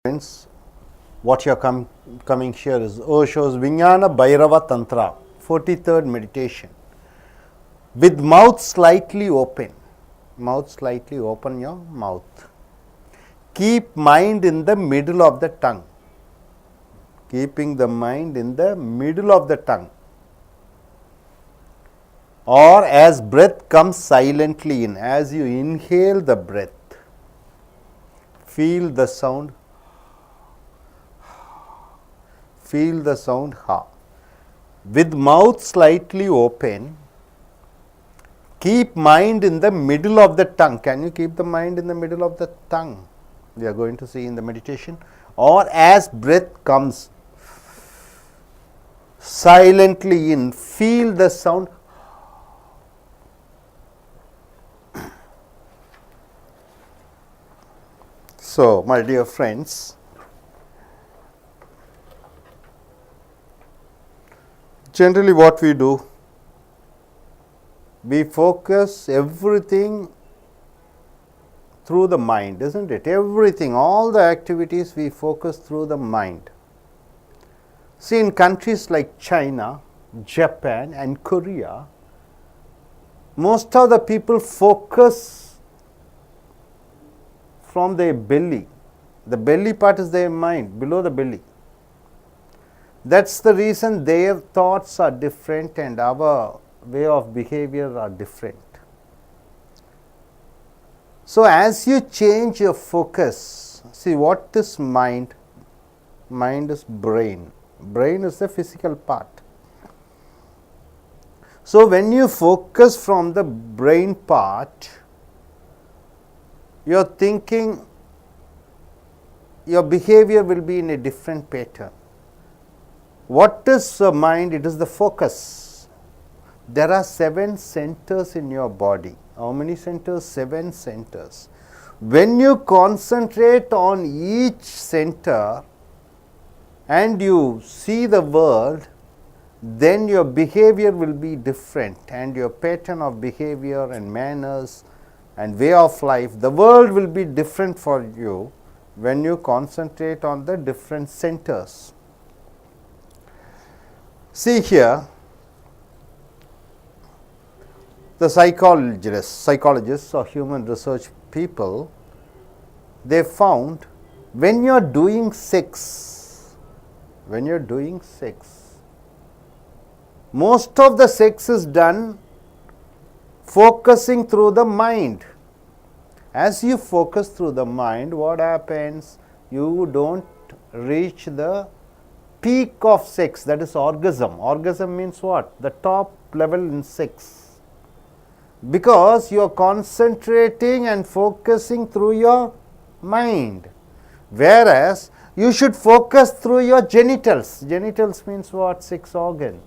Friends, what you are coming here is Osho's Vijnana Bhairava Tantra, 43rd meditation. With mouth slightly open, your mouth. Keep mind in the middle of the tongue. Keeping the mind in the middle of the tongue. Or as breath comes silently in, as you inhale the breath, feel the sound. Feel the sound ha. With mouth slightly open, keep mind in the middle of the tongue. Can you keep the mind in the middle of the tongue? We are going to see in the meditation. Or as breath comes silently in, feel the sound. So, my dear friends, generally what we do, we focus everything through the mind, isn't it? Everything, all the activities we focus through the mind. See, in countries like China, Japan and Korea, most of the people focus from their belly. The belly part is their mind, below the belly. That's the reason their thoughts are different and our way of behavior are different. So, as you change your focus, see what is mind? Mind is brain. Brain is the physical part. So, when you focus from the brain part, your thinking, your behavior will be in a different pattern. What is the mind? It is the focus. There are 7 centers in your body. How many centers? 7 centers. When you concentrate on each center and you see the world, then your behavior will be different and your pattern of behavior and manners and way of life, the world will be different for you when you concentrate on the different centers. See here, the psychologists or human research people, they found when you are doing sex, most of the sex is done focusing through the mind. As you focus through the mind, what happens? You don't reach the peak of sex, that is orgasm. Orgasm means what? The top level in sex. Because you are concentrating and focusing through your mind. Whereas, you should focus through your genitals. Genitals means what? Sex organ.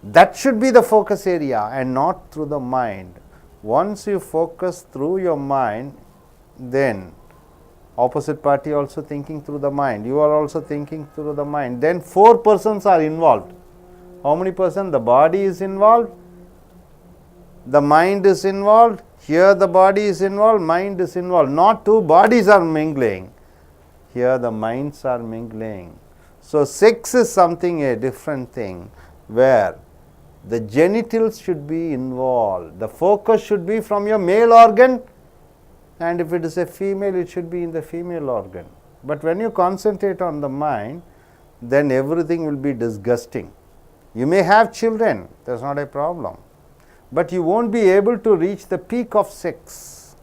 That should be the focus area and not through the mind. Once you focus through your mind, then opposite party also thinking through the mind, you are also thinking through the mind, then 4 persons are involved. How many persons? The body is involved, the mind is involved, here the body is involved, mind is involved. Not 2 bodies are mingling, here the minds are mingling. So, sex is something a different thing where the genitals should be involved. The focus should be from your male organ, and if it is a female, it should be in the female organ. But when you concentrate on the mind, then everything will be disgusting. You may have children, that is not a problem, but you won't be able to reach the peak of sex.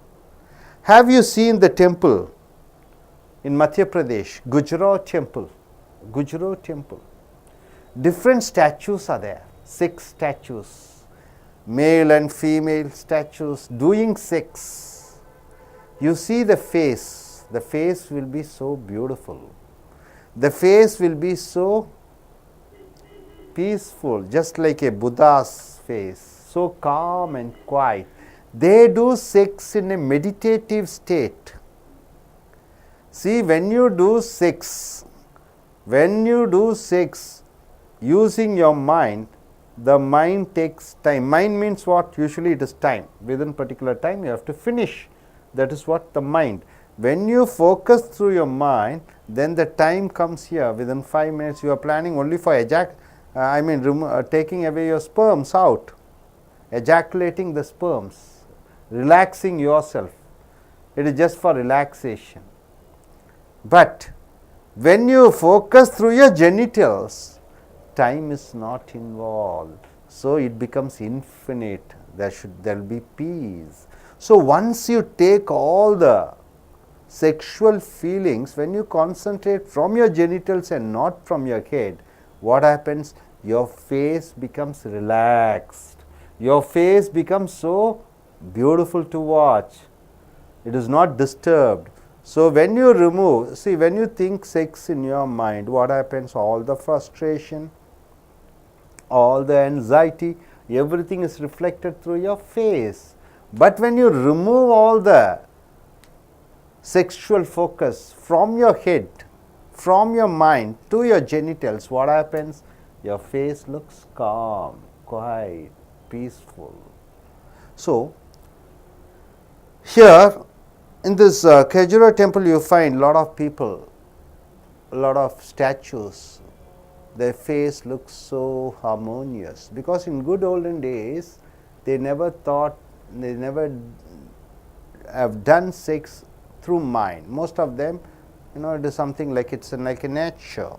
Have you seen the temple in Madhya Pradesh, Gujarat temple? Different statues are there. 6 statues, male and female statues doing sex. You see the face will be so beautiful, the face will be so peaceful, just like a Buddha's face, so calm and quiet. They do sex in a meditative state. See, when you do sex using your mind, the mind takes time. Mind means what? Usually it is time. Within particular time you have to finish. That is what the mind. When you focus through your mind, then the time comes here. Within 5 minutes, you are planning only for taking away your sperms out, ejaculating the sperms, relaxing yourself. It is just for relaxation. But when you focus through your genitals, time is not involved. So it becomes infinite. There will be peace. So once you take all the sexual feelings, when you concentrate from your genitals and not from your head, what happens? Your face becomes relaxed. Your face becomes so beautiful to watch. It is not disturbed. So when you remove, see, when you think sex in your mind, what happens? All the frustration, all the anxiety, everything is reflected through your face. But when you remove all the sexual focus from your head, from your mind to your genitals, what happens? Your face looks calm, quiet, peaceful. So here in this Khajuraho temple, you find lot of people, a lot of statues. Their face looks so harmonious, because in good olden days they never have done sex through mind. Most of them, it is something like it's like a nature,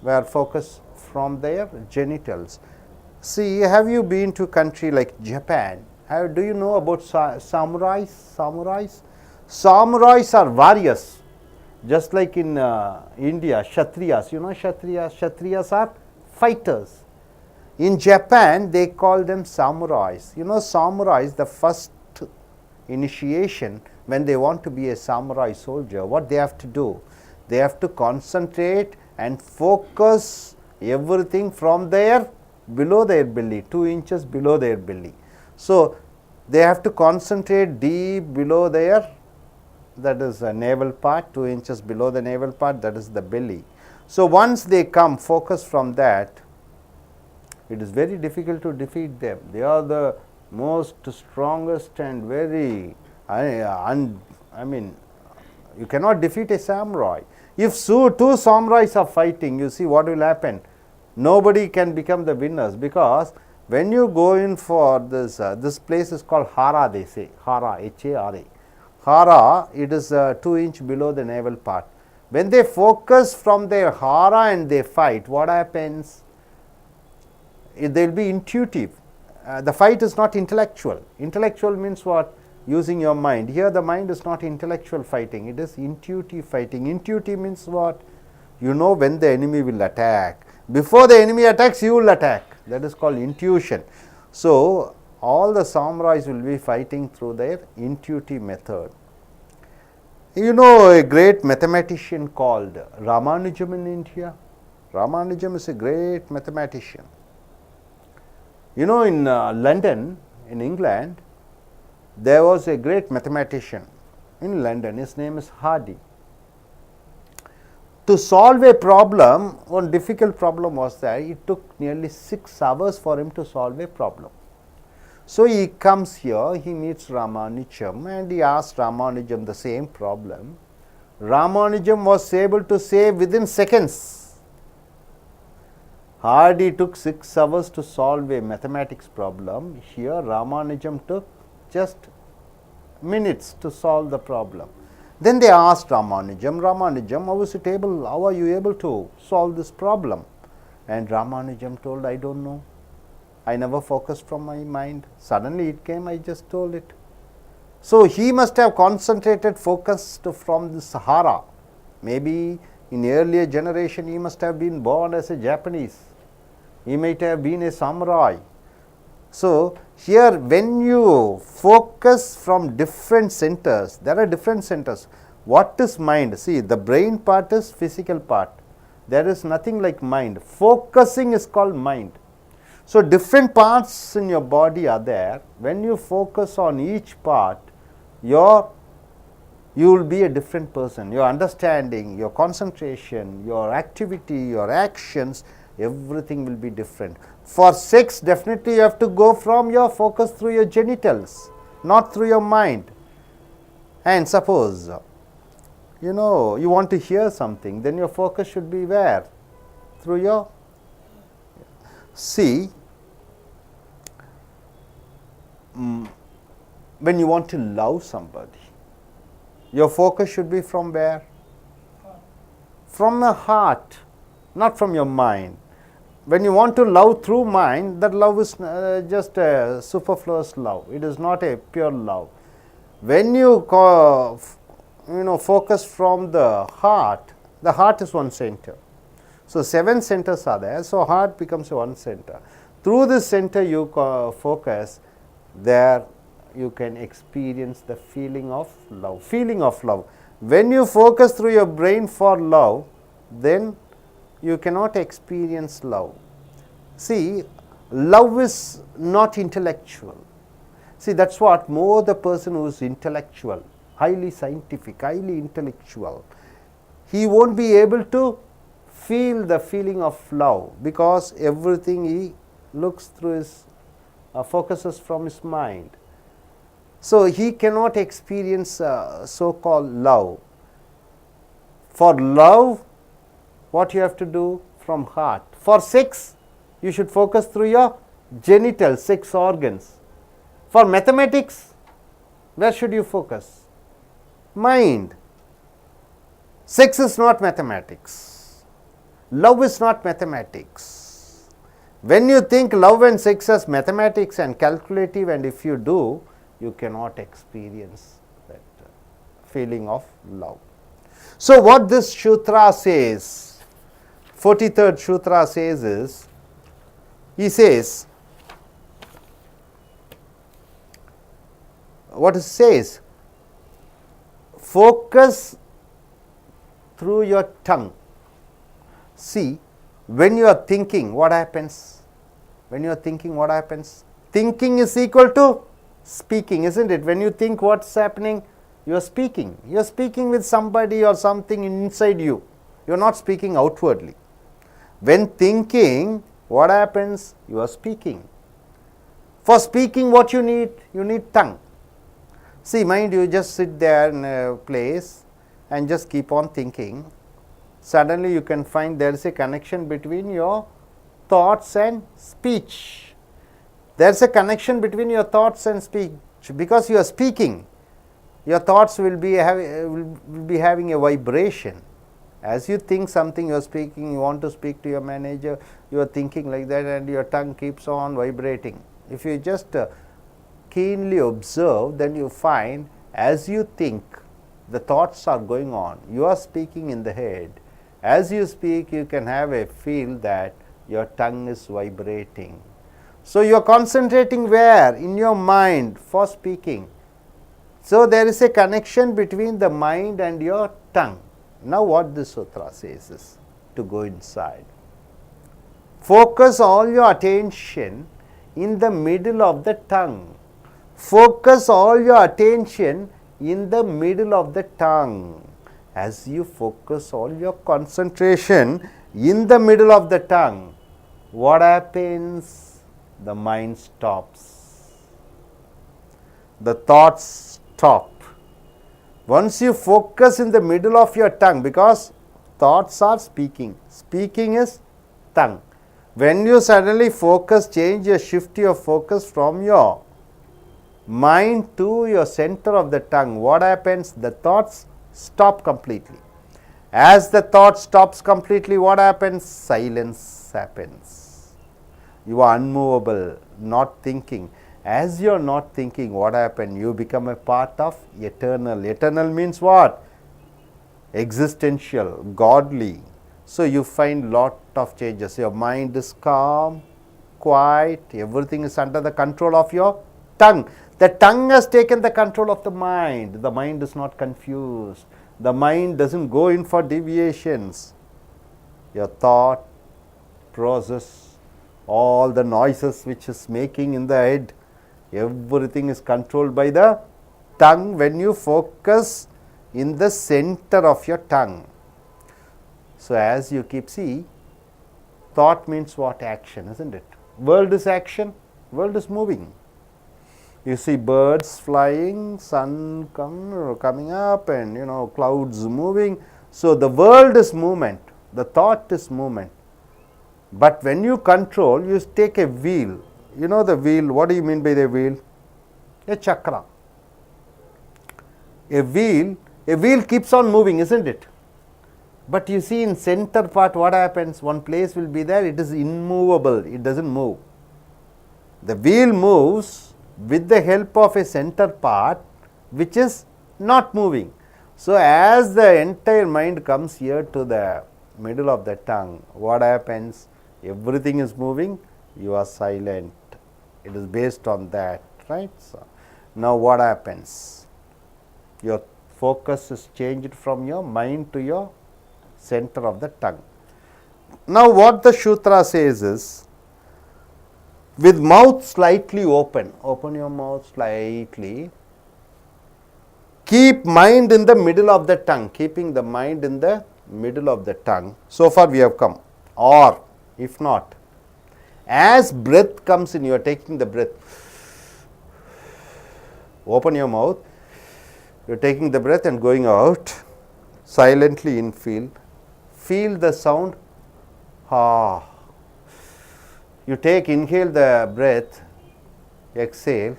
where focus from their genitals. See, have you been to a country like Japan? Do you know about samurais? Samurais are warriors. Just like in India, Kshatriyas, Kshatriyas are fighters. In Japan, they call them samurais. Samurais, the first initiation, when they want to be a samurai soldier, what they have to do? They have to concentrate and focus everything from below their belly, 2 inches below their belly. So they have to concentrate deep below their, that is a navel part, 2 inches below the navel part, that is the belly. So once they come focus from that, it is very difficult to defeat them. They are the most strongest and very, you cannot defeat a samurai. If two samurais are fighting, you see what will happen? Nobody can become the winners, because when you go in for this, this place is called hara, they say, hara, H-A-R-A. Hara, it is 2 inch below the navel part. When they focus from their hara and they fight, what happens? They will be intuitive. The fight is not intellectual. Intellectual means what? Using your mind. Here the mind is not intellectual fighting, it is intuitive fighting. Intuitive means what? You know when the enemy will attack. Before the enemy attacks, you will attack. That is called intuition. So all the samurais will be fighting through their intuitive method. You know a great mathematician called Ramanujam in India? Ramanujam is a great mathematician. In London, in England, there was a great mathematician in London. His name is Hardy. To solve a problem, one difficult problem was that it took nearly 6 hours for him to solve a problem. So he comes here, he meets Ramanujam and he asks Ramanujam the same problem. Ramanujam was able to say within seconds. Hardy took 6 hours to solve a mathematics problem. Here Ramanujam took just minutes to solve the problem. Then they asked Ramanujam, how are you able to solve this problem? And Ramanujam told, I don't know. I never focused from my mind. Suddenly it came, I just told it. So he must have concentrated, focused from the Sahara. Maybe in earlier generation he must have been born as a Japanese. He might have been a samurai. So here when you focus from different centers, there are different centers. What is mind? See, the brain part is physical part. There is nothing like mind. Focusing is called mind. So different parts in your body are there. When you focus on each part, you will be a different person. Your understanding, your concentration, your activity, your actions, everything will be different. For sex, definitely you have to go from your focus through your genitals, not through your mind. And suppose you want to hear something, then your focus should be where? Through your, see, when you want to love somebody, your focus should be from where? From the heart, not from your mind. When you want to love through mind, that love is just a superfluous love. It is not a pure love. When you focus from the heart is one center. So 7 centers are there. So heart becomes one center. Through this center you focus, there you can experience the feeling of love. Feeling of love. When you focus through your brain for love, then you cannot experience love. See, love is not intellectual. See, that's what more the person who is intellectual, highly scientific, highly intellectual, he won't be able to feel the feeling of love, because everything he looks through his focuses from his mind. So he cannot experience so-called love. For love, what you have to do? From heart. For sex, you should focus through your genital, sex organs. For mathematics, where should you focus? Mind. Sex is not mathematics. Love is not mathematics. When you think love and sex as mathematics and calculative, and if you do, you cannot experience that feeling of love. So what this Sutra says, 43rd Sutra says is, he says, what it says, focus through your tongue. See, when you are thinking, what happens? When you are thinking, what happens? Thinking is equal to speaking, isn't it? When you think, what's happening? You are speaking. You are speaking with somebody or something inside you. You are not speaking outwardly. When thinking, what happens? You are speaking. For speaking, what you need? You need tongue. See, mind you, just sit there in a place and just keep on thinking. Suddenly you can find there is a connection between your thoughts and speech. There is a connection between your thoughts and speech, because you are speaking. Your thoughts will be having a vibration. As you think something, you are speaking, you want to speak to your manager, you are thinking like that, and your tongue keeps on vibrating. If you just keenly observe, then you find as you think, the thoughts are going on. You are speaking in the head. As you speak, you can have a feel that your tongue is vibrating. So you are concentrating where? In your mind for speaking. So there is a connection between the mind and your tongue. Now what this sutra says is to go inside. Focus all your attention in the middle of the tongue. Focus all your attention in the middle of the tongue. As you focus all your concentration in the middle of the tongue, what happens? The mind stops. The thoughts stop. Once you focus in the middle of your tongue, because thoughts are speaking, speaking is tongue. When you suddenly focus, shift your focus from your mind to your center of the tongue, what happens? The thoughts stop completely. As the thought stops completely, what happens? Silence happens. You are unmovable, not thinking. As you are not thinking, what happens? You become a part of eternal. Eternal means what? Existential, godly. So you find lot of changes. Your mind is calm, quiet, everything is under the control of your tongue. The tongue has taken the control of the mind. The mind is not confused. The mind doesn't go in for deviations. Your thought, process, all the noises which is making in the head, everything is controlled by the tongue when you focus in the center of your tongue. So as you keep, see, thought means what? Action, isn't it? World is action, world is moving. You see birds flying, sun coming up, and clouds moving. So the world is movement, the thought is movement. But when you control, you take a wheel. You know the wheel, what do you mean by the wheel? A chakra. A wheel keeps on moving, isn't it? But you see in center part what happens? One place will be there, it is immovable, it doesn't move. The wheel moves with the help of a center part which is not moving. So as the entire mind comes here to the middle of the tongue, what happens? Everything is moving, you are silent. It is based on that, right? So now what happens? Your focus is changed from your mind to your center of the tongue. Now what the Sutra says is, with mouth slightly open your mouth slightly, keep mind in the middle of the tongue, keeping the mind in the middle of the tongue. So far we have come. Or if not, as breath comes in, you are taking the breath, open your mouth, you are taking the breath and going out, silently in, feel the sound ha. You take, inhale the breath, exhale,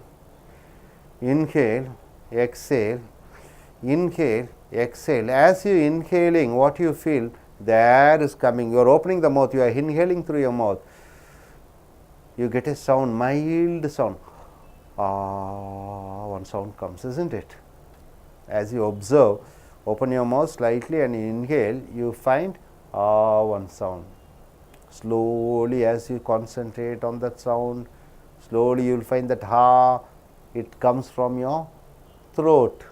inhale, exhale, inhale, exhale. As you inhaling, what you feel? The air is coming. You are opening the mouth, you are inhaling through your mouth. You get a sound, mild sound. Ah, one sound comes, isn't it? As you observe, open your mouth slightly and inhale, you find one sound. Slowly, as you concentrate on that sound, slowly you will find that ha, it comes from your throat.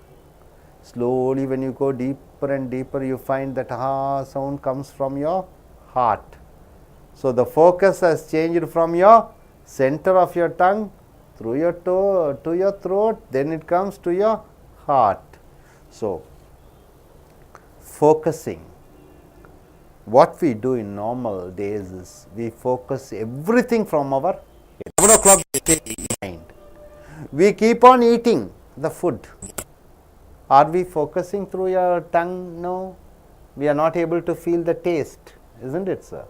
Slowly, when you go deeper and deeper, you find that ha sound comes from your heart. So the focus has changed from your center of your tongue through your toe to your throat, then it comes to your heart. So focusing. What we do in normal days is we focus everything from our 7 o'clock mind. We keep on eating the food. Are we focusing through your tongue? No. We are not able to feel the taste, isn't it, sir?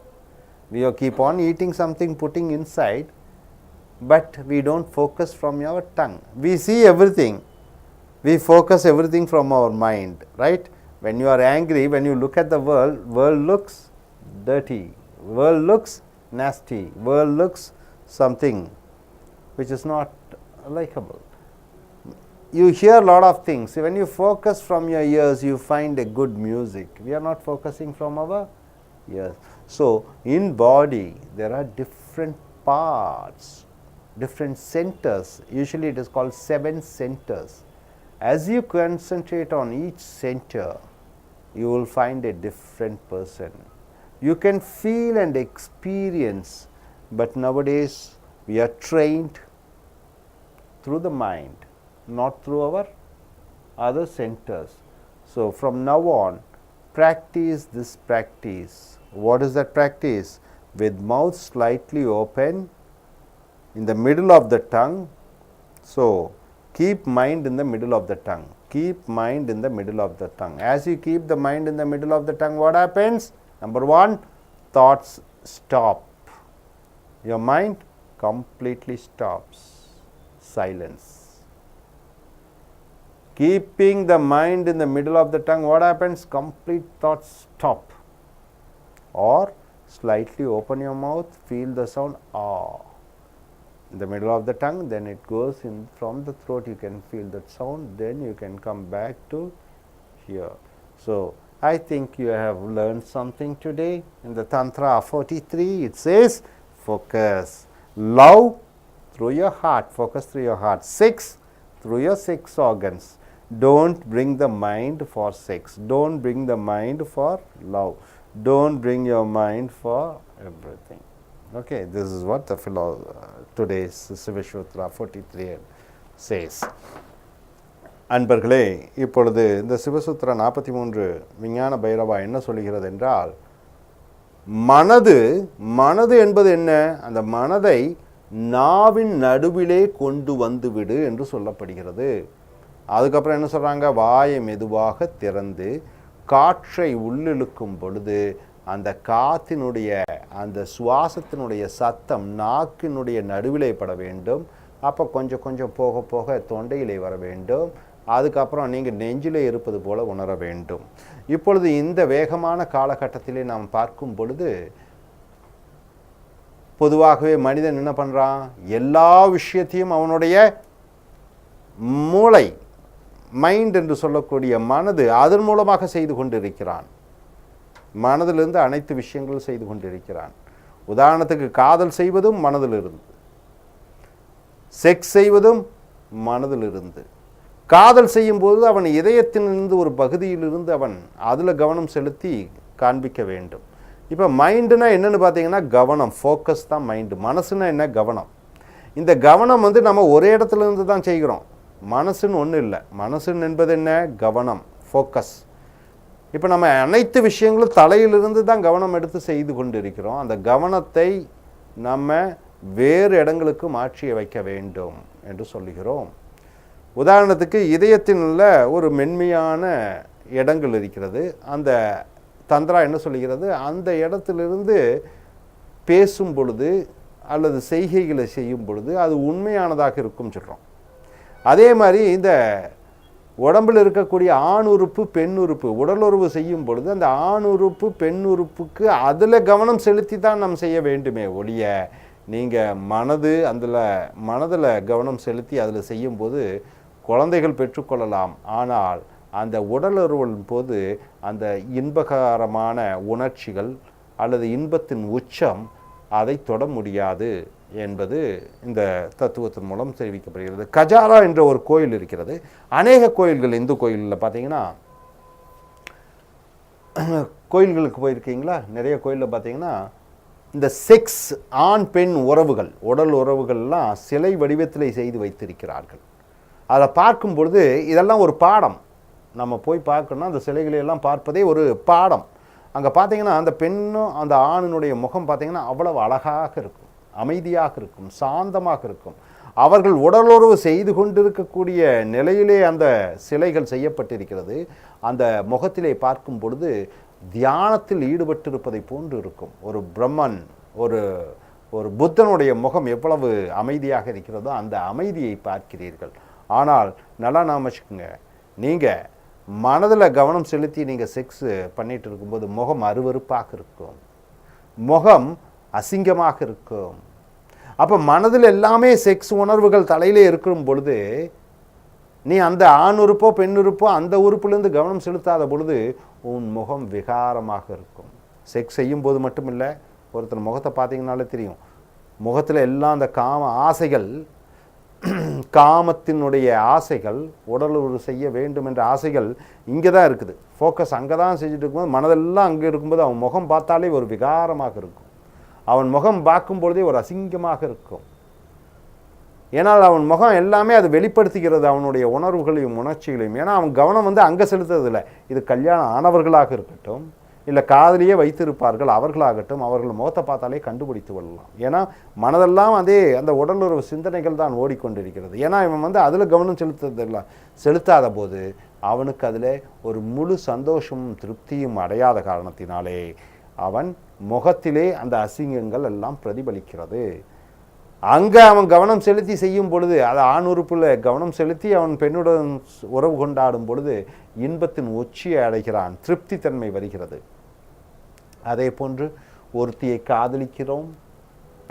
We keep on eating something, putting inside, but we don't focus from your tongue. We see everything. We focus everything from our mind, right? When you are angry, when you look at the world looks dirty, world looks nasty, world looks something which is not likable. You hear a lot of things. When you focus from your ears, you find a good music. We are not focusing from our ears. So in body, there are different parts, different centers. Usually it is called 7 centers. As you concentrate on each center, you will find a different person. You can feel and experience, but nowadays we are trained through the mind, not through our other centers. So from now on, practice this practice. What is that practice? With mouth slightly open, in the middle of the tongue. So keep mind in the middle of the tongue. Keep mind in the middle of the tongue. As you keep the mind in the middle of the tongue, what happens? Number 1, thoughts stop. Your mind completely stops. Silence. Keeping the mind in the middle of the tongue, what happens? Complete thoughts stop. Or slightly open your mouth, feel the sound ah. In the middle of the tongue, then it goes in from the throat, you can feel that sound, then you can come back to here. So I think you have learned something today. In the Tantra 43, it says focus. Love through your heart, focus through your heart. 6, through your 6 organs. Don't bring the mind for sex. Don't bring the mind for love. Don't bring your mind for everything. Okay, this is what the today's Sivasutra 43 says. அன்பர்களே, இப்பொழுது இந்த சிவசூத்திர 43 விஞ்ஞான பைரவா என்ன சொல்கிறது என்றால், மனது என்பது என்ன? அந்த மனதை நாவின் நடுவிலே கொண்டு வந்து விடு என்று சொல்லப்படுகிறது. அதுக்கப்புறம் என்ன சொல்கிறாங்க, வாயை மெதுவாக திறந்து காற்றை உள்ளிழுக்கும் பொழுது அந்த காற்றினுடைய அந்த சுவாசத்தினுடைய சத்தம் நாக்கினுடைய நடுவிலே பட வேண்டும். அப்போ கொஞ்சம் கொஞ்சம் போக போக தொண்டையிலே வர வேண்டும். அதுக்கப்புறம் நீங்கள் நெஞ்சிலே இருப்பது போல உணர வேண்டும். இப்பொழுது இந்த வேகமான காலகட்டத்திலே நாம் பார்க்கும் பொழுது பொதுவாகவே மனிதன் என்ன பண்ணுறான், எல்லா விஷயத்தையும் அவனுடைய மூளை, மைண்ட் என்று சொல்லக்கூடிய மனது, அதன் மூலமாக செய்து கொண்டிருக்கிறான். மனதிலிருந்து அனைத்து விஷயங்களும் செய்து கொண்டிருக்கிறான். உதாரணத்துக்கு காதல் செய்வதும் மனதிலிருந்து, செக்ஸ் செய்வதும் மனதிலிருந்து. காதல் செய்யும்போது அவன் இதயத்திலிருந்து ஒரு பகுதியிலிருந்து அவன் அதில் கவனம் செலுத்தி காண்பிக்க வேண்டும். இப்போ மைண்டுனா என்னென்னு பார்த்தீங்கன்னா கவனம், ஃபோக்கஸ் தான் மைண்டு. மனசுனா என்ன, கவனம். இந்த கவனம் நம்ம ஒரே இடத்துல இருந்து தான் செய்கிறோம். மனசுன்னு ஒன்றும் இல்லை. மனசுன்னு என்பது என்ன, கவனம், ஃபோக்கஸ். இப்போ நம்ம அனைத்து விஷயங்களும் தலையிலிருந்து தான் கவனம் எடுத்து செய்து கொண்டு இருக்கிறோம். அந்த கவனத்தை நம்ம வேறு இடங்களுக்கு மாற்றி வைக்க வேண்டும் என்று சொல்லுகிறோம். உதாரணத்துக்கு இதயத்தில் உள்ள ஒரு மென்மையான இடங்கள் இருக்கிறது. அந்த தந்திரா என்ன சொல்லுகிறது, அந்த இடத்திலிருந்து பேசும் பொழுது அல்லது செய்கைகளை செய்யும் பொழுது அது உண்மையானதாக இருக்கும் சொல்கிறோம். அதே மாதிரி இந்த உடம்பில் இருக்கக்கூடிய ஆண் உறுப்பு பெண் உறுப்பு உடலுறவு செய்யும் பொழுது அந்த ஆண் உறுப்பு பெண் உறுப்புக்கு அதில் கவனம் செலுத்தி தான் நம்ம செய்ய வேண்டுமே ஒழிய, நீங்கள் மனதில் கவனம் செலுத்தி அதில் செய்யும்போது குழந்தைகள் பெற்றுக்கொள்ளலாம். ஆனால் அந்த உடலுறவின் போது அந்த இன்பகரமான உணர்ச்சிகள் அல்லது இன்பத்தின் உச்சம் அதை தொட முடியாது என்பது இந்த தத்துவத்தின் மூலம் தெரிவிக்கப்படுகிறது. கஜாரா என்ற ஒரு கோயில் இருக்கிறது. அநேக கோயில்கள், இந்து கோயிலில் பார்த்தீங்கன்னா, கோயில்களுக்கு போயிருக்கீங்களா, நிறைய கோயிலில் பார்த்தீங்கன்னா இந்த செக்ஸ், ஆண் பெண் உறவுகள், உடல் உறவுகள்லாம் சிலை வடிவத்திலே செய்து வைத்திருக்கிறார்கள். அதை பார்க்கும் பொழுது இதெல்லாம் ஒரு பாடம். நம்ம போய் பார்க்கணும்னா அந்த சிலைகளையெல்லாம் பார்ப்பதே ஒரு பாடம். அங்கே பார்த்தீங்கன்னா அந்த பெண்ணும் அந்த ஆணினுடைய முகம் பார்த்தீங்கன்னா அவ்வளவு அழகாக இருக்கும், அமைதியாக இருக்கும், சாந்தமாக இருக்கும். அவர்கள் உடலுறவு செய்து கொண்டிருக்கக்கூடிய நிலையிலே அந்த சிலைகள் செய்யப்பட்டிருக்கிறது. அந்த முகத்திலே பார்க்கும் பொழுது தியானத்தில் ஈடுபட்டிருப்பதை போன்று இருக்கும். ஒரு பிரம்மன், ஒரு புத்தனுடைய முகம் எவ்வளவு அமைதியாக இருக்கிறதோ அந்த அமைதியை பார்க்கிறீர்கள். ஆனால் நல்லா நாம வச்சுக்கோங்க, நீங்கள் மனதில் கவனம் செலுத்தி நீங்கள் செக்ஸ் பண்ணிட்டு இருக்கும்போது முகம் அருவருப்பாக இருக்கும், முகம் அசிங்கமாக இருக்கும். அப்போ மனதில் எல்லாமே செக்ஸ் உணர்வுகள் தலையிலே இருக்கும் பொழுது நீ அந்த ஆண் உறுப்போ பெண் உறுப்போ அந்த உறுப்புலேருந்து கவனம் செலுத்தாத பொழுது உன் முகம் விகாரமாக இருக்கும். செக்ஸ் செய்யும் போது மட்டும் இல்லை, ஒருத்தர் முகத்தை பார்த்தீங்கன்னாலே தெரியும், முகத்தில் எல்லாம் அந்த காம ஆசைகள், காமத்தினுடைய ஆசைகள், உடலுறவு செய்ய வேண்டும் என்ற ஆசைகள் இங்கே தான் இருக்குது. ஃபோக்கஸ் அங்கே தான் செஞ்சுட்டு இருக்கும்போது மனதெல்லாம் அங்கே இருக்கும்போது அவன் முகம் பார்த்தாலே ஒரு விகாரமாக இருக்கும். அவன் முகம் பார்க்கும் பொழுதே ஒரு அசிங்கமாக இருக்கும். ஏன்னால் அவன் முகம் எல்லாமே அது வெளிப்படுத்துகிறது அவனுடைய உணர்வுகளையும் உணர்ச்சிகளையும். ஏன்னா அவன் கவனம் அங்கே செலுத்துறதில்லை. இது கல்யாணம் ஆனவர்களாக இருக்கட்டும், இல்லை காதலியே வைத்திருப்பார்கள் அவர்களாகட்டும், அவர்கள் முகத்தை பார்த்தாலே கண்டுபிடித்து கொள்ளலாம். ஏன்னா மனதெல்லாம் அந்த உடலுறவு சிந்தனைகள் தான் ஓடிக்கொண்டிருக்கிறது. ஏன்னா இவன் அதில் கவனம் செலுத்தாத போது அவனுக்கு அதில் ஒரு முழு சந்தோஷமும் திருப்தியும் அடையாத காரணத்தினாலே அவன் முகத்திலே அந்த அசிங்கங்கள் எல்லாம் பிரதிபலிக்கிறது. அங்கே அவன் கவனம் செலுத்தி செய்யும் பொழுது, அது ஆண் உறுப்பில் கவனம் செலுத்தி அவன் பெண்ணுடன் உறவு கொண்டாடும் பொழுது இன்பத்தின் உச்சியை அடைகிறான், திருப்தி தன்மை வருகிறது. அதே போன்று ஒருத்தியை காதலிக்கிறோம்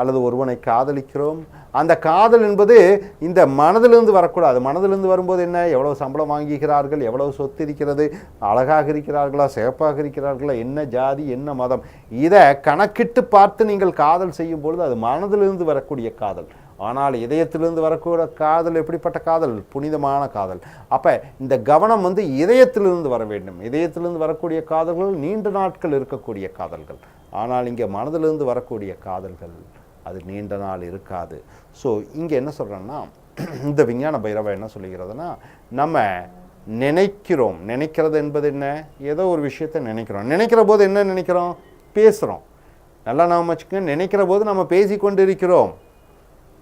அல்லது ஒருவனை காதலிக்கிறோம். அந்த காதல் என்பது இந்த மனதிலிருந்து வரக்கூடாது. மனதிலிருந்து வரும்போது என்ன, எவ்வளவு சம்பளம் வாங்குகிறார்கள், எவ்வளவு சொத்து இருக்கிறது, அழகாக இருக்கிறார்களா, சிறப்பாக இருக்கிறார்களா, என்ன ஜாதி, என்ன மதம், இதை கணக்கிட்டு பார்த்து நீங்கள் காதல் செய்யும் பொழுது அது மனதிலிருந்து வரக்கூடிய காதல். ஆனால் இதயத்திலிருந்து வரக்கூடிய காதல் எப்படிப்பட்ட காதல், புனிதமான காதல். அப்போ இந்த கவனம் இதயத்திலிருந்து வர வேண்டும். இதயத்திலிருந்து வரக்கூடிய காதல்கள் நீண்ட நாட்கள் இருக்கக்கூடிய காதல்கள். ஆனால் இங்கே மனதிலிருந்து வரக்கூடிய காதல்கள் அது நீண்ட நாள் இருக்காது. ஸோ இங்கே என்ன சொல்கிறேன்னா, இந்த விஞ்ஞான பைரவ என்ன சொல்லுகிறதுனா, நம்ம நினைக்கிறோம். நினைக்கிறது என்பது என்ன, ஏதோ ஒரு விஷயத்தை நினைக்கிறோம். நினைக்கிற போது என்ன நினைக்கிறோம், பேசுகிறோம். நல்லா நாம் வச்சுக்கோங்க, நினைக்கிற போது நம்ம பேசி கொண்டு இருக்கிறோம்.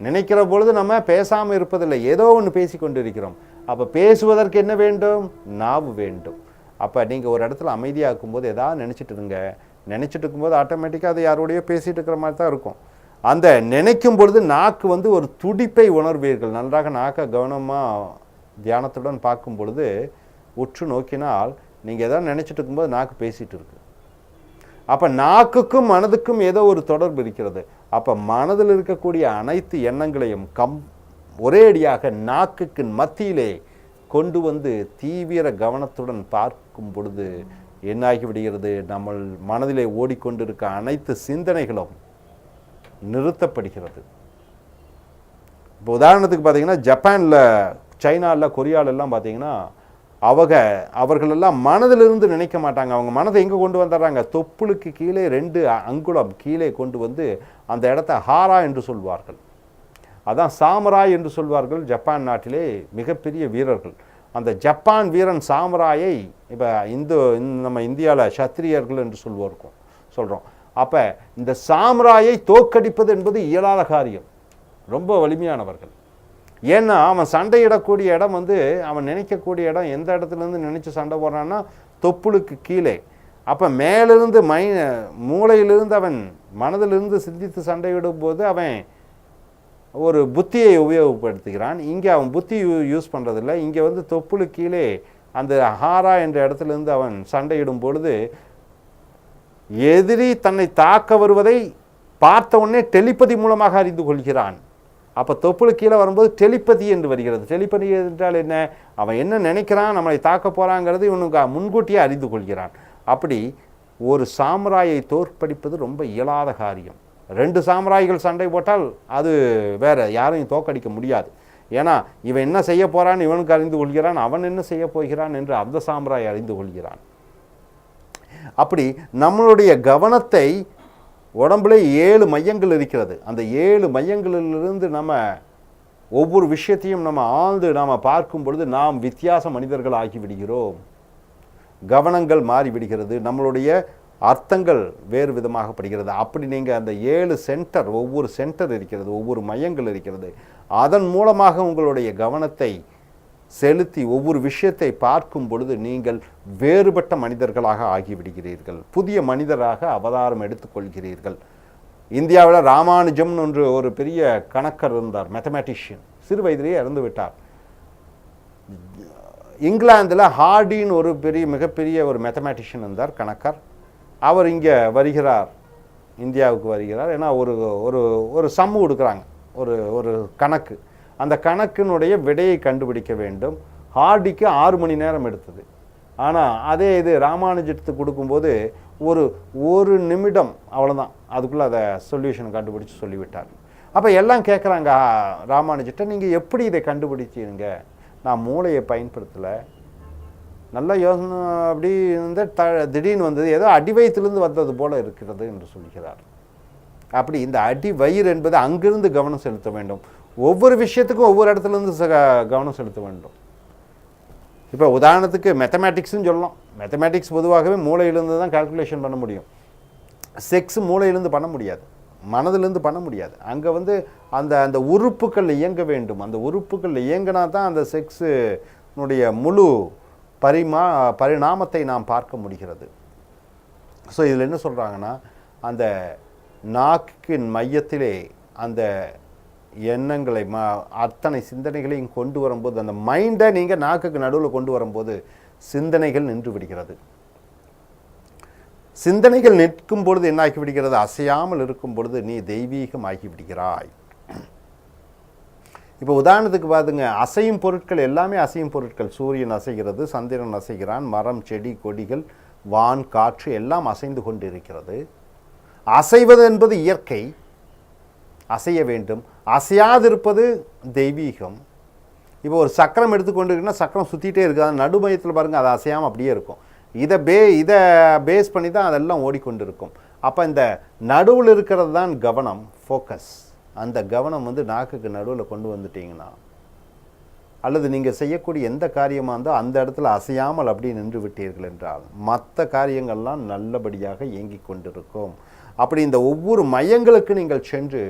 நினைக்கிற பொழுது நம்ம பேசாமல் இருப்பதில்லை, ஏதோ ஒன்று பேசி கொண்டு இருக்கிறோம். அப்போ பேசுவதற்கு என்ன வேண்டும்? நாவு வேண்டும். அப்போ நீங்கள் ஒரு இடத்துல அமைதியாக இருக்கும்போது எதாவது நினச்சிட்டு இருங்க. நினச்சிட்டு இருக்கும்போது ஆட்டோமேட்டிக்காக அது யாரோடையோ பேசிகிட்டு இருக்கிற மாதிரி தான் இருக்கும். அந்த நினைக்கும் பொழுது நாக்கு ஒரு துடிப்பை உணர்வீர்கள். நன்றாக நாக்கை கவனமாக தியானத்துடன் பார்க்கும் பொழுது உற்று நோக்கினால் நீங்கள் எதாவது நினச்சிட்டு இருக்கும்போது நாக்கு பேசிகிட்டு இருக்கு. அப்போ நாக்குக்கும் மனதுக்கும் ஏதோ ஒரு தொடர்பு இருக்கிறது. அப்போ மனதில் இருக்கக்கூடிய அனைத்து எண்ணங்களையும் ஒரே அடியாக நாக்குக்கு மத்தியிலே கொண்டு தீவிர கவனத்துடன் பார்க்கும் பொழுது என்னாகி விடுகிறது? நம்ம மனதிலே ஓடிக்கொண்டிருக்க அனைத்து சிந்தனைகளும் நிறுத்தப்படுகிறது. இப்போ உதாரணத்துக்கு பார்த்தீங்கன்னா ஜப்பானில், சைனாவில், கொரியாலெல்லாம் பார்த்தீங்கன்னா அவர்களெல்லாம் மனதிலிருந்து நினைக்க மாட்டாங்க. அவங்க மனதை எங்கே கொண்டு வந்துடுறாங்க? தொப்புளுக்கு கீழே 2 அங்குலம் கீழே கொண்டு அந்த இடத்த ஹாரா என்று சொல்வார்கள். அதான் சாமராய் என்று சொல்வார்கள். ஜப்பான் நாட்டிலே மிகப்பெரிய வீரர்கள். அந்த ஜப்பான் வீரன் சாமராயை இப்போ நம்ம இந்தியாவில் சத்திரியர்கள் என்று சொல்கிறோம். அப்போ இந்த சாமராயை தோற்கடிப்பது என்பது இயலாத காரியம். ரொம்ப வலிமையானவர்கள். ஏன்னா அவன் சண்டையிடக்கூடிய இடம் அவன் நினைக்கக்கூடிய இடம் எந்த இடத்துலேருந்து நினச்சி சண்டை போடுறான்னா தொப்புளுக்கு கீழே. அப்போ மேலிருந்து மூளையிலிருந்து அவன் மனதிலிருந்து சிந்தித்து சண்டையிடும் போது அவன் ஒரு புத்தியை உபயோகப்படுத்துகிறான். இங்கே அவன் புத்தி யூஸ் பண்ணுறதில்ல. இங்கே தொப்புளுக்கு கீழே அந்த ஹாரா என்ற இடத்துலேருந்து அவன் சண்டையிடும் பொழுது எதிரி தன்னை தாக்க வருவதை பார்த்த உடனே டெலிபதி மூலமாக அறிந்து கொள்கிறான். அப்போ தொப்புளு கீழே வரும்போது டெலிபதி என்று வருகிறது. டெலிபதி என்றால் என்ன? அவன் என்ன நினைக்கிறான், நம்மளை தாக்க போகிறாங்கிறது இவனுக்கு முன்கூட்டியே அறிந்து கொள்கிறான். அப்படி ஒரு சாம்ராயை தோற்கடிப்பது ரொம்ப இயலாத காரியம். 2 சாம்ராய்கள் சண்டை போட்டால் அது வேற, யாரையும் தோற்கடிக்க முடியாது. ஏன்னா இவன் என்ன செய்ய போகிறான்னு இவனுக்கு அறிந்து கொள்கிறான், அவன் என்ன செய்ய போகிறான் என்று அந்த சாம்ராய் அறிந்து கொள்கிறான். அப்படி நம்மளுடைய கவனத்தை உடம்புல 7 மையங்கள் இருக்கிறது. அந்த 7 மையங்களிலிருந்து நம்ம ஒவ்வொரு விஷயத்தையும் நம்ம ஆழ்ந்து நாம் பார்க்கும் பொழுது நாம் வித்தியாச மனிதர்கள் ஆகிவிடுகிறோம். கவனங்கள் மாறிவிடுகிறது, நம்மளுடைய அர்த்தங்கள் வேறு விதமாக படுகிறது. அப்படி நீங்கள் அந்த 7 சென்டர், ஒவ்வொரு சென்டர் இருக்கிறது, ஒவ்வொரு மையங்கள் இருக்கிறது. அதன் மூலமாக உங்களுடைய கவனத்தை செலுத்தி ஒவ்வொரு விஷயத்தை பார்க்கும் பொழுது நீங்கள் வேறுபட்ட மனிதர்களாக ஆகிவிடுகிறீர்கள். புதிய மனிதராக அவதாரம் எடுத்துக்கொள்கிறீர்கள். இந்தியாவில் ராமானுஜம்னு ஒரு பெரிய கணக்கர் இருந்தார், மேத்தமேட்டிஷியன். சிறு வயதிலேயே இறந்து விட்டார். இங்கிலாந்தில் ஹார்டின்னு ஒரு மிகப்பெரிய ஒரு மேத்தமேட்டிஷியன் இருந்தார், கணக்கர். அவர் இங்கே வருகிறார், இந்தியாவுக்கு வருகிறார். ஏன்னா ஒரு சம்மு கொடுக்குறாங்க, ஒரு கணக்கு. அந்த கணக்கினுடைய விடையை கண்டுபிடிக்க வேண்டும். ஹார்டிக்கு 6 மணி நேரம் எடுத்தது. ஆனால் அதே இது ராமானுஜத்துக்கு கொடுக்கும்போது ஒரு நிமிடம் அவ்வளோதான், அதுக்குள்ளே அதை சொல்யூஷனை கண்டுபிடிச்சி சொல்லிவிட்டார். அப்போ எல்லாம் கேட்குறாங்க ராமானுஜிட்ட, நீங்கள் எப்படி இதை கண்டுபிடிச்சிங்க? நான் மூளையை பயன்படுத்தலை, நல்ல யோசனை அப்படி திடீர்னு வந்தது, ஏதோ அடி வயிற்றுலேருந்து வந்தது போல் இருக்கிறது என்று சொல்கிறார். அப்படி இந்த அடி வயிறு என்பது அங்கிருந்து கவனம் செலுத்த வேண்டும். ஒவ்வொரு விஷயத்துக்கும் ஒவ்வொரு இடத்துலேருந்து கவனம் செலுத்த வேண்டும். இப்போ உதாரணத்துக்கு மேத்தமேட்டிக்ஸ்னு சொல்லலாம். மேத்தமேட்டிக்ஸ் பொதுவாகவே மூளையிலேருந்து தான் கால்குலேஷன் பண்ண முடியும். செக்ஸ் மூளையிலேருந்து பண்ண முடியாது, மனதிலேருந்து பண்ண முடியாது. அங்கே அந்த உறுப்புகள் இயங்க வேண்டும். அந்த உறுப்புகள் இயங்கினா தான் அந்த செக்ஸுனுடைய முழு பரிணாமத்தை நாம் பார்க்க முடிகிறது. ஸோ இதில் என்ன சொல்கிறாங்கன்னா, அந்த நாக்கின் மையத்திலே அந்த எண்ணங்களை அத்தனை சிந்தனைகளையும் கொண்டு வரும்போது, அந்த மைண்டை நீங்கள் நாக்குக்கு நடுவில் கொண்டு வரும்போது சிந்தனைகள் நின்று விடுகிறது. சிந்தனைகள் நிற்கும் பொழுது என்ன ஆகி விடுகிறது? அசையாமல் இருக்கும் பொழுது நீ தெய்வீகம் ஆகி விடுகிறாய். இப்போ உதாரணத்துக்கு பாருங்க, அசையும் பொருட்கள் எல்லாமே அசையும் பொருட்கள். சூரியன் அசைகிறது, சந்திரன் அசைகிறான், மரம், செடி, கொடிகள், வான், காற்று எல்லாம் அசைந்து கொண்டு இருக்கிறது. அசைவது என்பது இயற்கை, அசைய வேண்டும். அசையாதிருப்பது தெய்வீகம். இப்போ ஒரு சக்கரம் எடுத்துக்கொண்டு சக்கரம் சுற்றிட்டே இருக்குது, அது நடுமையத்தில் பாருங்கள், அது அசையாமல் அப்படியே இருக்கும். இதை பேஸ் பண்ணி தான் அதெல்லாம் ஓடிக்கொண்டு இருக்கும். அப்போ இந்த நடுவில் இருக்கிறது தான் கவனம், ஃபோக்கஸ். அந்த கவனம் நாக்குக்கு நடுவில் கொண்டு வந்துட்டிங்கன்னா அல்லது நீங்கள் செய்யக்கூடிய எந்த காரியமாக இருந்தால் அந்த இடத்துல அசையாமல் அப்படி நின்று விட்டீர்கள் என்றால் மற்ற காரியங்கள்லாம் நல்லபடியாக இயங்கிக் கொண்டிருக்கும். அப்படி இந்த ஒவ்வொரு மையங்களுக்கு நீங்கள் சென்று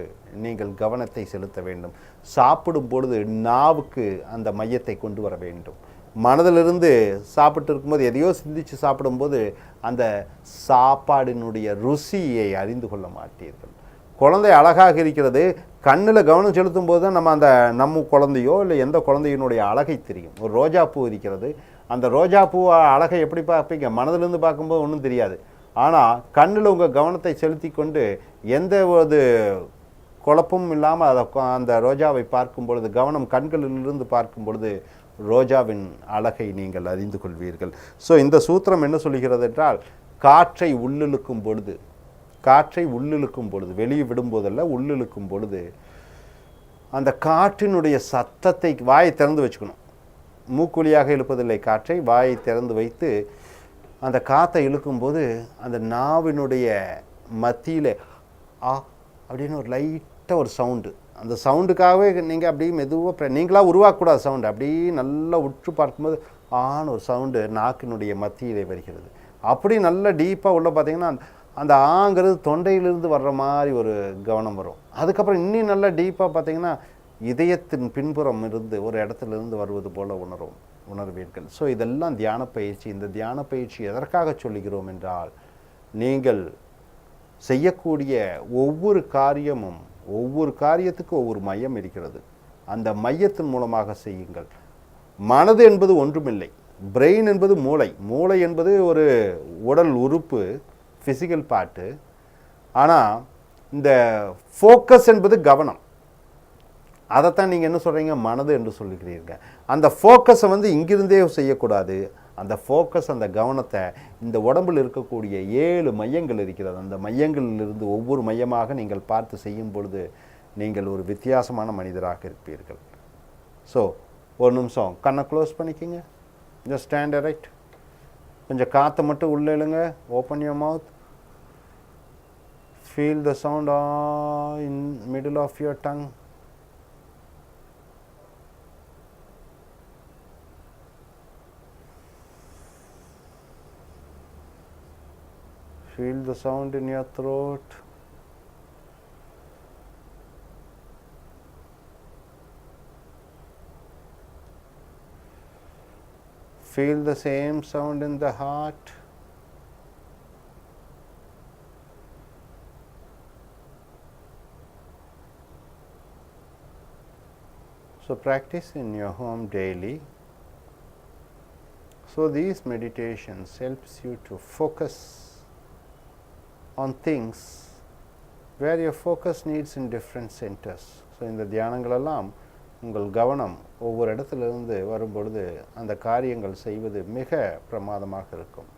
நீங்கள் கவனத்தை செலுத்த வேண்டும். சாப்பிடும் பொழுது நாவுக்கு அந்த மையத்தை கொண்டு வர வேண்டும். மனதிலிருந்து சாப்பிட்டு இருக்கும்போது எதையோ சிந்தித்து சாப்பிடும்போது அந்த சாப்பாடினுடைய ருசியை அறிந்து கொள்ள மாட்டீர்கள். குழந்தை அழகாக இருக்கிறது, கண்ணில் கவனம் செலுத்தும் போது தான் நம்ம குழந்தையோ இல்லை எந்த குழந்தையினுடைய அழகை தெரியும். ஒரு ரோஜா பூ இருக்கிறது, அந்த ரோஜா பூ அழகை எப்படி பார்ப்பீங்க? மனதிலிருந்து பார்க்கும்போது ஒன்றும் தெரியாது. ஆனால் கண்ணில் உங்கள் கவனத்தை செலுத்தி கொண்டு எந்த ஒரு குழப்பமும் இல்லாமல் அந்த ரோஜாவை பார்க்கும் பொழுது, கவனம் கண்களிலிருந்து பார்க்கும் பொழுது ரோஜாவின் அழகை நீங்கள் அறிந்து கொள்வீர்கள். ஸோ இந்த சூத்திரம் என்ன சொல்கிறது என்றால், காற்றை உள்ளிழுக்கும் பொழுது வெளியே விடும்போதல்ல, உள்ளிழுக்கும் பொழுது அந்த காற்றினுடைய சத்தத்தை வாயை திறந்து வச்சுக்கணும். மூக்குழியாக இழுப்பதில்லை, காற்றை வாயை திறந்து வைத்து அந்த காற்றை இழுக்கும்போது அந்த நாவினுடைய மத்தியில் அப்படின்னு ஒரு லைட்டாக ஒரு சவுண்டு, அந்த சவுண்டுக்காகவே நீங்கள் அப்படியே மெதுவாக நீங்களாக உருவாக்கக்கூடாது சவுண்டு, அப்படியே நல்லா உற்று பார்க்கும்போது ஆன்னு ஒரு சவுண்டு நாக்கினுடைய மத்தியிலே வருகிறது. அப்படி நல்லா டீப்பாக உள்ள பார்த்தீங்கன்னா அந்த ஆங்கிறது தொண்டையிலிருந்து வர்ற மாதிரி ஒரு கவனம் வரும். அதுக்கப்புறம் இன்னும் நல்லா டீப்பாக பார்த்தீங்கன்னா இதயத்தின் பின்புறம் இருந்து ஒரு இடத்துலேருந்து வருவது போல் உணர்வீர்கள். ஸோ இதெல்லாம் தியான பயிற்சி. இந்த தியான பயிற்சி எதற்காக சொல்லுகிறோம் என்றால், நீங்கள் செய்யக்கூடிய ஒவ்வொரு காரியத்துக்கும் ஒவ்வொரு மையம் இருக்கிறது. அந்த மையத்தின் மூலமாக செய்யுங்கள். மனது என்பது ஒன்றுமில்லை, பிரெயின் என்பது மூளை என்பது ஒரு உடல் உறுப்பு, ஃபிசிக்கல் பார்ட்டு. ஆனால் இந்த ஃபோக்கஸ் என்பது கவனம். அதைத்தான் நீங்கள் என்ன சொல்கிறீங்க? மனது என்று சொல்லுகிறீர்கள். அந்த ஃபோக்கஸை இங்கிருந்தே செய்யக்கூடாது. அந்த ஃபோக்கஸ், அந்த கவனத்தை இந்த உடம்பில் இருக்கக்கூடிய 7 மையங்கள் இருக்கிறது. அந்த மையங்களிலிருந்து ஒவ்வொரு மையமாக நீங்கள் பார்த்து செய்யும் பொழுது நீங்கள் ஒரு வித்தியாசமான மனிதராக இருப்பீர்கள். ஸோ ஒரு நிமிஷம் கண்ணை க்ளோஸ் பண்ணிக்கிங்க. Just stand right. கொஞ்சம் காற்றை மட்டும் உள்ளே இழுங்க. Open your mouth. Feel the sound in middle of your tongue. Feel the sound in your throat. Feel the same sound in the heart. So practice in your home daily. So these meditations helps you to focus on things where your focus needs in different centers. So இந்த தியானங்களெல்லாம் உங்கள் கவனம் ஒவ்வொரு இடத்திலிருந்து வரும்பொழுது அந்த காரியங்கள் செய்வது மிக பிரமாதமாக இருக்கும்.